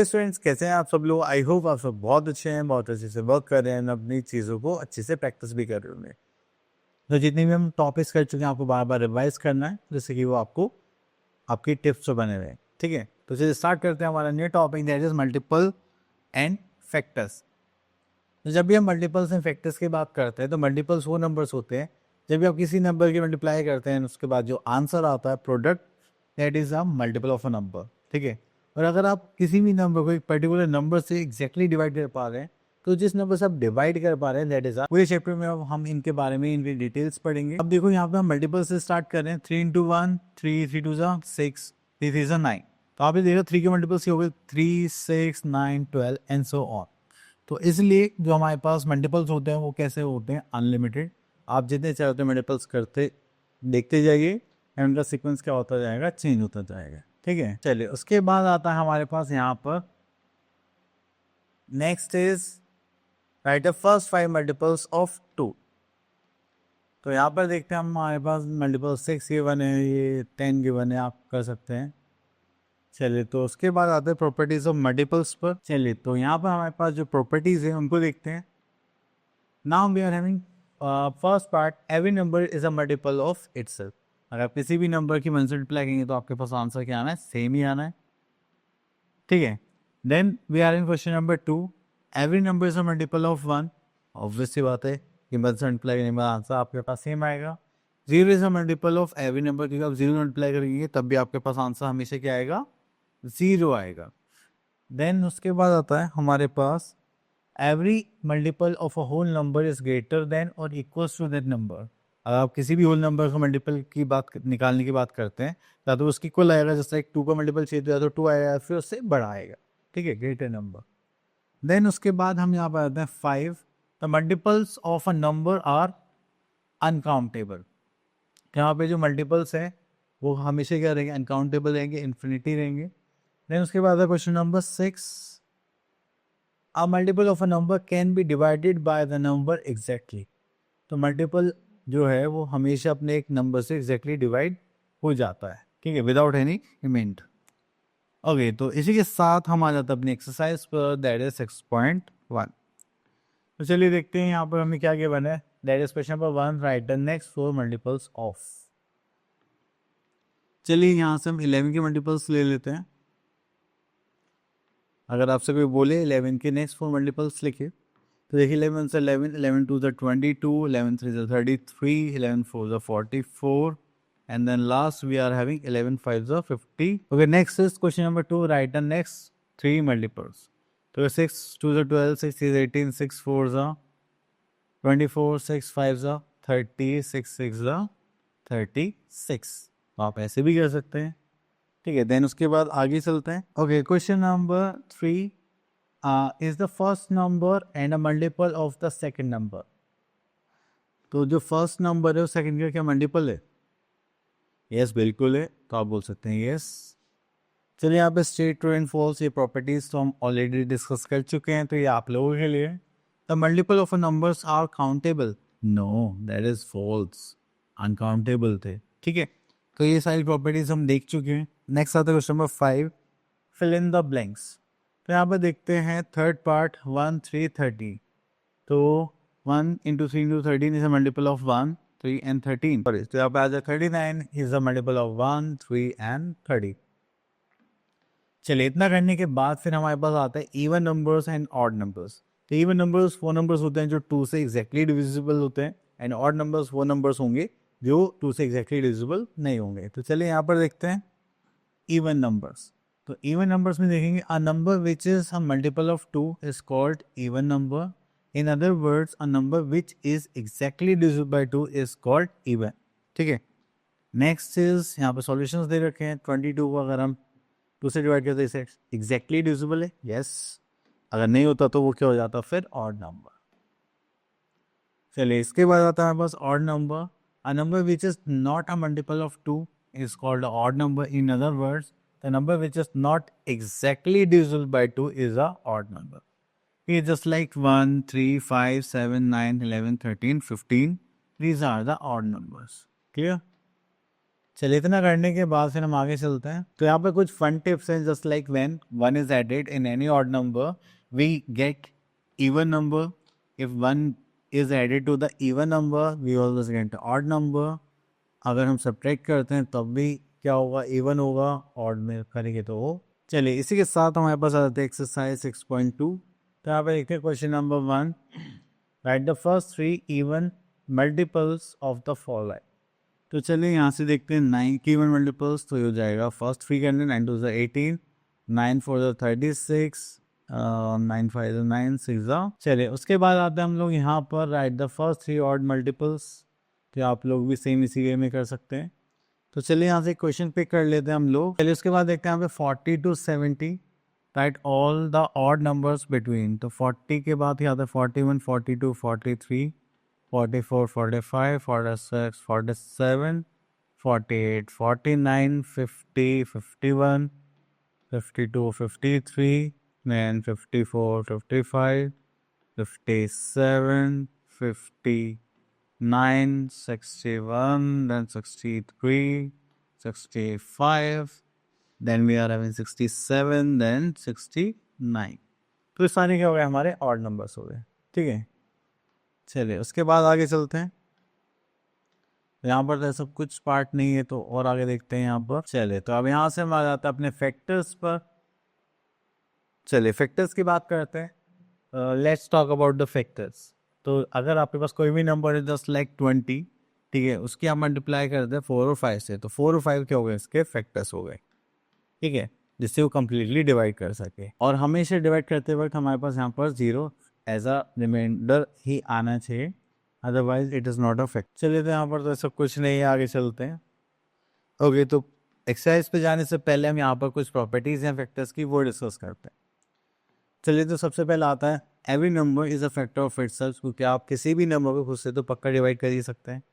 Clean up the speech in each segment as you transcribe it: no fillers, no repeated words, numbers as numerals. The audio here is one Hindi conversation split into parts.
स्टूडेंट्स, कैसे हैं आप सब लोग? आई होप आप सब बहुत अच्छे हैं, बहुत अच्छे से वर्क कर रहे हैं, अपनी चीज़ों को अच्छे से प्रैक्टिस भी कर रहे होंगे। तो जितने भी हम टॉपिक्स कर चुके हैं आपको बार बार रिवाइज करना है, जिससे कि वो आपको आपकी टिप्स तो बने रहे। ठीक है, तो चलिए स्टार्ट करते हैं हमारा new topic, that is multiple and factors. तो जब भी हम मल्टीपल्स एंड फैक्टर्स की बात करते हैं तो मल्टीपल्स वो नंबर्स होते हैं जब भी आप किसी नंबर की मल्टीप्लाई करते हैं उसके बाद जो आंसर आता है product, that is a multiple of a number. ठीक है, और अगर आप किसी भी नंबर को एक पर्टिकुलर नंबर से एग्जैक्टली डिवाइड कर पा रहे हैं तो जिस नंबर से आप डिवाइड कर पा रहे हैं दैट इज पूरे चैप्टर में अब हम इनके बारे में इनकी डिटेल्स पढ़ेंगे। अब देखो यहाँ पे हम मल्टीपल से स्टार्ट कर रहे हैं। 3 इंटू 1 3, 3 2 6, 3 3 9। तो आप ये देखो 3 के मल्टीपल्स हो गए 3 6 9 12 एंड सो ऑन। तो इसलिए जो हमारे पास मल्टीपल्स होते हैं वो कैसे होते हैं? अनलिमिटेड। आप जितने चाहते हैं मल्टीपल्स करते देखते जाइए एंड उनका सीक्वेंस क्या होता जाएगा, चेंज होता जाएगा। ठीक है, चलिए उसके बाद आता है हमारे पास यहाँ पर next is right the first 5 multiples of 2। तो यहाँ पर देखते हैं हमारे पास मल्टीपल 6 गिवन है, ये 10 गिवन है, आप कर सकते हैं। चलिए तो उसके बाद आते हैं प्रॉपर्टीज ऑफ मल्टीपल्स पर। चलिए तो यहाँ पर हमारे पास जो प्रॉपर्टीज है उनको देखते हैं। Now we are having first part, every number is a multiple of itself. अगर आप किसी भी नंबर की मल्टीप्लाई करेंगे तो आपके पास आंसर क्या आना है? सेम ही आना है। ठीक है, then we are in question number 2, every number is a multiple of 1। Obvious सी बात है कि मल्टीप्लाई करने का आंसर आपके पास सेम आएगा। 0 is a multiple of every number, क्योंकि आप 0 मल्टीप्लाई करेंगे तब भी आपके पास आंसर हमेशा क्या आएगा? 0 आएगा। देन उसके बाद आता है हमारे पास every multiple of a whole number is greater than और इक्वल्स टू दैट नंबर। अगर आप किसी भी होल नंबर का मल्टीपल की बात निकालने की बात करते हैं या तो उसकी इक्वल आएगा, जैसे एक 2 का मल्टीपल चाहिए तो या तो 2 आएगा फिर उससे बड़ा आएगा। ठीक है, ग्रेटर नंबर। देन उसके बाद हम यहाँ पर आते हैं 5, the multiples of a number are uncountable. यहाँ पे जो मल्टीपल्स हैं वो हमेशा क्या रहेंगे? अनकाउंटेबल रहेंगे, इन्फिनिटी रहेंगे। देन उसके बाद है question number 6, a multiple of a number can be divided by the number exactly। तो मल्टीपल जो है वो हमेशा अपने एक नंबर से एग्जैक्टली डिवाइड हो जाता है। ठीक है, विदाउट एनी इमेंट। ओके, तो इसी के साथ हम आ जाते हैं अपनी एक्सरसाइज पर, दैट इज 6.1। तो चलिए देखते हैं यहाँ पर हमें क्या गिवन है। That is question number 1, right the next 4 multiples of. चलिए यहाँ से हम 11 के मल्टीपल्स ले लेते हैं। अगर आपसे कोई बोले 11 के नेक्स्ट 4 मल्टीपल्स लिखिए तो देखिए 11 से 11, 11 2 22, 11 3 33, 11 4 44, and then last we are having 11 5 50। Okay, next is question number 2, write the next 3 multiples। तो 6 2 12, 6 3 18, 6 4 24, 6 5 30, 6 6 36। तो आप ऐसे भी कर सकते हैं। ठीक है, देन उसके बाद आगे चलते हैं। Okay, question number 3 is the first number and a multiple of the second number। तो जो फर्स्ट नंबर है वो सेकंड का क्या मल्टीपल है? यस, बिल्कुल है, तो आप बोल सकते हैं यस। चलिए यहाँ पे स्ट्रेट ट्रू एंड फॉल्स ये प्रॉपर्टीज तो हम ऑलरेडी डिस्कस कर चुके हैं, तो ये आप लोगों के लिए। The multiple of numbers are countable, no that is false, uncountable थे। ठीक है, तो ये सारी प्रॉपर्टीज हम देख चुके हैं। नेक्स्ट आता है question number 5, fill in the blanks. तो यहाँ पर देखते हैं थर्ड पार्ट 1 3 30। तो 1 into 3 into 13 is a multiple of 1 3 and 13। तो यहाँ पे आ जाए 39 is a multiple of 1 3 and 30। चलिए इतना करने के बाद फिर हमारे पास आता है even numbers and odd numbers. तो इवन नंबर्स वो नंबर्स होते हैं जो 2 से एग्जैक्टली डिविजिबल होते हैं, एंड ऑड नंबर्स वो नंबर्स होंगे जो 2 से एग्जैक्टली डिविजिबल नहीं होंगे। तो चलिए यहाँ पर देखते हैं इवन नंबर्स। तो इवन नंबर्स में देखेंगे अ number which is a multiple of 2 is called even number. In other words a number which is exactly divisible by 2 is called even. ठीक है, नेक्स्ट इज यहाँ पे सॉल्यूशंस दे रखे हैं। 22 को अगर हम 2 से डिवाइड करते हैं एग्जैक्टली डिविजिबल है, यस। अगर नहीं होता तो वो क्या हो जाता फिर? Odd number. चलिए इसके बाद आता है हमारे पास odd number. A number which is not a multiple of 2 is called an odd number. In other words, the number which is not exactly divisible by 2 is a odd number. It's just like 1, 3, 5, 7, 9, 11, 13, 15. These are the odd numbers. Clear? चलिए इतना करने के बाद फिर हम आगे चलते हैं। तो यहाँ पे कुछ फन टिप्स हैं, just like when one is added in any odd number we get even number. If one is added to the even number, we always get odd number. अगर हम सब्ट्रैक्ट करते हैं तब भी क्या होगा, इवन होगा, ऑड में करेंगे तो वो। चलिए इसी के साथ हमारे पास आ जाते हैं एक्सरसाइज 6.2। तो यहाँ पे देखते हैं question number 1, right the first 3 even multiples of the following. तो चलिए यहाँ से देखते हैं 9 की इवन मल्टीपल्स। तो ये हो जाएगा फर्स्ट 3 के अंदर 9 2 18, 9 4 36, 9 5 9 6। चलिए उसके बाद आते हैं हम लोग यहाँ पर right the first 3 odd multiples. तो आप लोग भी सेम इसी वे में कर सकते हैं। तो चलिए यहाँ से क्वेश्चन पिक कर लेते हैं हम लोग। चलिए उसके बाद देखते हैं यहाँ पे 40 to 70, right all the odd numbers between. तो 40 के बाद ही आता है 41 42 43 44 45 46 47 48 49 50 51 52 53, then 54 55 57 59 61, then 63 65, then we are having 67, then 69। तो ये सारे क्या हो गए, हमारे ऑड नंबर्स हो गए। ठीक है, चलिए उसके बाद आगे चलते हैं। यहाँ पर तो सब कुछ पार्ट नहीं है, तो और आगे देखते हैं यहाँ पर। चलिए तो अब यहाँ से हम आ जाते हैं अपने फैक्टर्स पर। चलिए फैक्टर्स की बात करते हैं। Let's talk about the factors. तो अगर आपके पास कोई भी नंबर है जस्ट लाइक 20, ठीक है, उसकी आप मल्टीप्लाई करते हैं 4 और 5 से, तो 4 और 5 क्या हो गए, इसके फैक्टर्स हो गए। ठीक है, जिससे वो कम्प्लीटली डिवाइड कर सके। और हमेशा डिवाइड करते वक्त हमारे पास यहाँ पर 0 एज अ रिमाइंडर ही आना चाहिए, otherwise it is not a fact. चलिए तो यहाँ पर तो ऐसा कुछ नहीं है, आगे चलते हैं। ओके, तो एक्सरसाइज पे जाने से पहले हम यहाँ पर कुछ प्रॉपर्टीज हैं फैक्टर्स की, वो डिस्कस करते हैं। चलिए तो सबसे पहले आता है every number is a factor of itself, क्योंकि आप किसी भी नंबर को खुद से तो पक्का डिवाइड कर ही सकते हैं।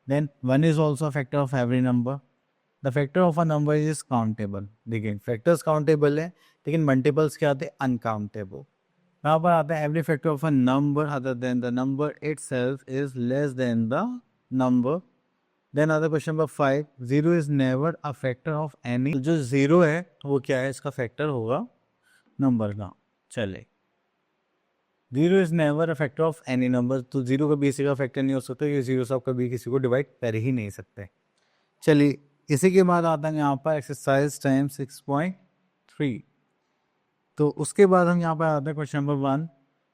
Then 1 is also factor of every number. The factor of a number is countable. देखिए फैक्टर्स काउंटेबल है, लेकिन मल्टीपल्स क्या आते हैं, अनकाउंटेबल। यहाँ पर आता है every factor of a number other than the number itself is less than the number. Then आता question number 5, 0 is never a factor of any. जो 0 है वो क्या है, इसका फैक्टर होगा नंबर का। चले 0 is never a factor of any number. तो 0 कभी किसी का फैक्टर नहीं हो सकता, ये 0 से आप कभी किसी को डिवाइड कर ही नहीं सकते। चलिए इसी के बाद आता है यहाँ पर एक्सरसाइज टाइम 6.3। तो उसके बाद हम यहाँ पर आते हैं question number 1,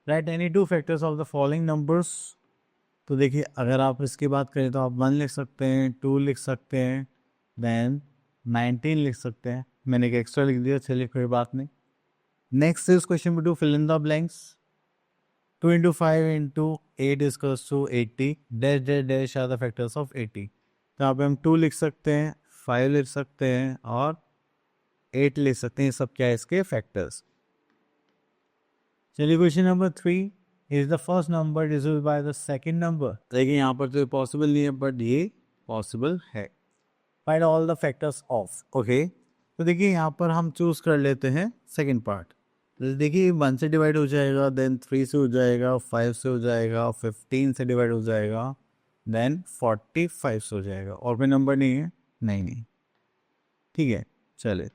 right any 2 factors of the following numbers. तो देखिए अगर आप इसकी बात करें तो आप 1 लिख सकते हैं, 2 लिख सकते हैं, देन 19 लिख सकते हैं। मैंने एक एक्स्ट्रा लिख दिया, चलिए कोई बात नहीं। Next is question number 2, fill in the blanks. 2 into 5 into 8 is equals to 80, dash dash dash are the factors of 80। तो यहाँ पे हम 2 लिख सकते हैं, 5 लिख सकते हैं और 8 लिख सकते हैं। सब क्या है, इसके फैक्टर्स। चलिए question number 3, is the first number divisible by the second number. देखिए यहाँ पर तो पॉसिबल नहीं है, बट ये पॉसिबल है। Find all the factors of. Okay, तो देखिए यहाँ पर हम चूज कर लेते हैं सेकेंड पार्ट। देखिए 1 से डिवाइड हो जाएगा, देन 3 से हो जाएगा, 5 से हो जाएगा, 15 से डिवाइड हो जाएगा, देन 45 से हो जाएगा। और कोई नंबर नहीं है, नहीं। ठीक है, चले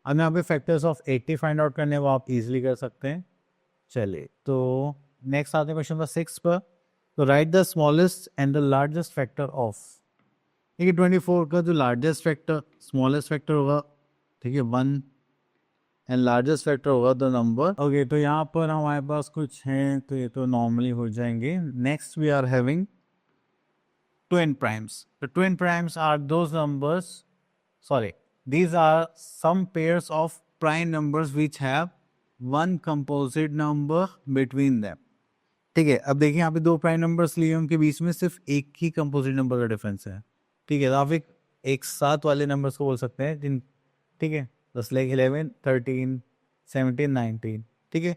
अब यहाँ पे फैक्टर्स ऑफ 80 फाइंड आउट करने वो आप इजीली कर सकते हैं। चलिए तो नेक्स्ट आते हैं क्वेश्चन नंबर 6 पर। तो right the smallest and the largest factor of. देखिए 24 का जो लार्जेस्ट फैक्टर, स्मॉलेस्ट फैक्टर होगा, ठीक है 1, एंड लार्जेस्ट फैक्टर होगा द नंबर। ओके, तो यहाँ पर हमारे पास कुछ हैं, तो ये तो नॉर्मली हो जाएंगे। Next we are having twin primes. The twin primes are those numbers, sorry, these are some pairs of prime numbers which have one composite number between them। ठीक है, अब देखिए यहाँ पे 2 प्राइम नंबर्स लिए, उनके बीच में सिर्फ एक ही कंपोजिट नंबर का डिफरेंस है। ठीक है, तो आप एक साथ वाले नंबर्स को बोल सकते हैं जिन, ठीक है, जस्ट लाइक 11 13 17 19। ठीक है,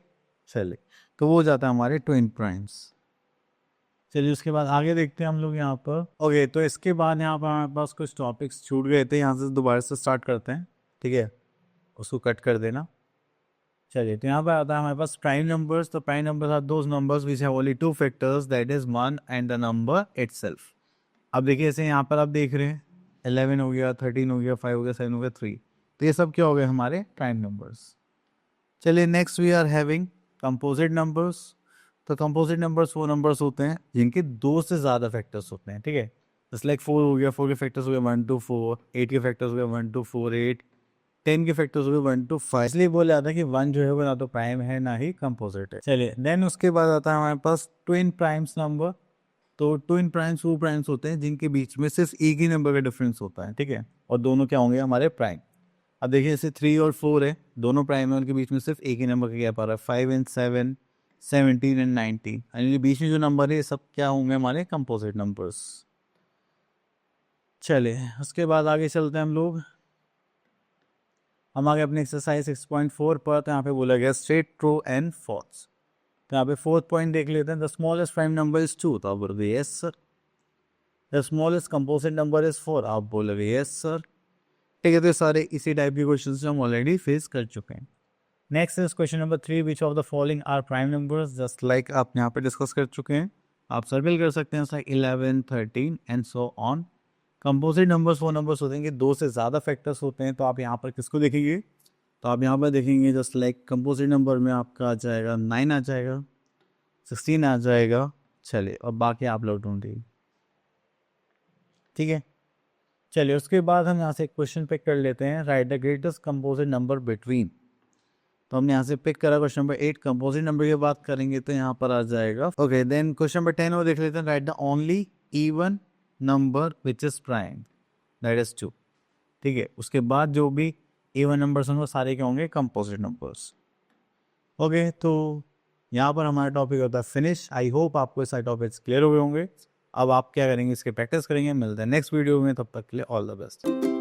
चलिए तो वो हो जाता है हमारे ट्विन प्राइम्स। चलिए उसके बाद आगे देखते हैं हम लोग यहाँ पर। ओके, तो इसके बाद यहाँ पर हमारे पास कुछ टॉपिक्स छूट गए थे, यहाँ से दोबारा से स्टार्ट करते हैं। ठीक है, उसको कट कर देना। चलिए तो यहाँ पर आता है हमारे पास प्राइम नंबर्स। तो prime numbers are those numbers which have only 2 factors, that is 1 and the number itself. अब देखिए ऐसे यहाँ पर आप देख रहे हैं 11 हो गया, 13 हो गया, 5 हो गया, 7 हो गया, 3। तो ये सब क्या हो गए हमारे प्राइम नंबर्स। चलिए next we are having composite numbers. तो कंपोजिट नंबर्स वो नंबर्स होते हैं जिनके 2 से ज़्यादा फैक्टर्स होते हैं, ठीक है। जैसे लाइक 4 हो गया, 4 के फैक्टर्स हो गए 1 to 4, 8 के फैक्टर्स हो गए 1 to 4, 8, 10 के फैक्टर्स हो गए 1 to 5। इसलिए बोला जाता है कि 1 जो है वो ना तो प्राइम है ना ही कंपोजिट है। चलिए देन उसके बाद आता है हमारे पास ट्विन प्राइम्स नंबर। तो ट्विन प्राइम्स वो प्राइम्स होते हैं जिनके बीच में सिर्फ एक ही नंबर का डिफरेंस होता है, ठीक है, और दोनों क्या होंगे हमारे प्राइम। अब देखिए जैसे 3 और 4 है, दोनों प्राइम है, उनके बीच में सिर्फ एक ही नंबर का गैप आ रहा है। 5 एंड 7, 17 एंड 19, यानी बीच में जो नंबर है ये सब क्या होंगे हमारे कंपोजिट नंबर्स। चलिए उसके बाद आगे चलते हैं हम आगे अपने एक्सरसाइज 6.4 पर। तो यहाँ पे बोला गया स्ट्रेट, ट्रू एंड फॉल्स। तो यहाँ पे 4th पॉइंट देख लेते हैं। The smallest prime number is 2, तो आप बोलोगे yes sir. The smallest composite number is 4, आप बोलोगे यस सर। ठीक है, तो ये सारे इसी टाइप के क्वेश्चन हम ऑलरेडी फेस कर चुके हैं। Next is question number 3, which of the following are prime numbers. Just like आप यहाँ पे डिस्कस कर चुके हैं, आप सर्कल कर सकते हैं like 11, 13 and so on. Composite numbers वो नंबर्स होते हैं कि 2 से ज़्यादा फैक्टर्स होते हैं। तो आप यहाँ पर किसको देखेंगे, तो आप यहाँ पर देखेंगे जस्ट लाइक कंपोजिट नंबर में आपका आ जाएगा 9 आ जाएगा, 16 आ जाएगा। चलिए और बाकी आप लोग ढूंढिए, ठीक है। चलिए उसके बाद हम यहाँ से एक क्वेश्चन पिक कर लेते हैं। Right the greatest composite number between. तो हमने यहाँ से पिक करा क्वेश्चन नंबर 8। कंपोजिट नंबर की बात करेंगे तो यहाँ पर आ जाएगा। ओके देन क्वेश्चन नंबर 10 वो देख लेते हैं। Right the only even number which is prime, that is 2। ठीक है, उसके बाद जो भी इवन नंबर्स होंगे सारे क्या होंगे कंपोजिट नंबर्स। ओके तो यहाँ पर हमारा टॉपिक होता है फिनिश। आई होप आपको ये सारे टॉपिक्स क्लियर हो गए होंगे। अब आप क्या करेंगे, इसके प्रैक्टिस करेंगे। मिलते हैं नेक्स्ट वीडियो में, तब तक के लिए ऑल द बेस्ट।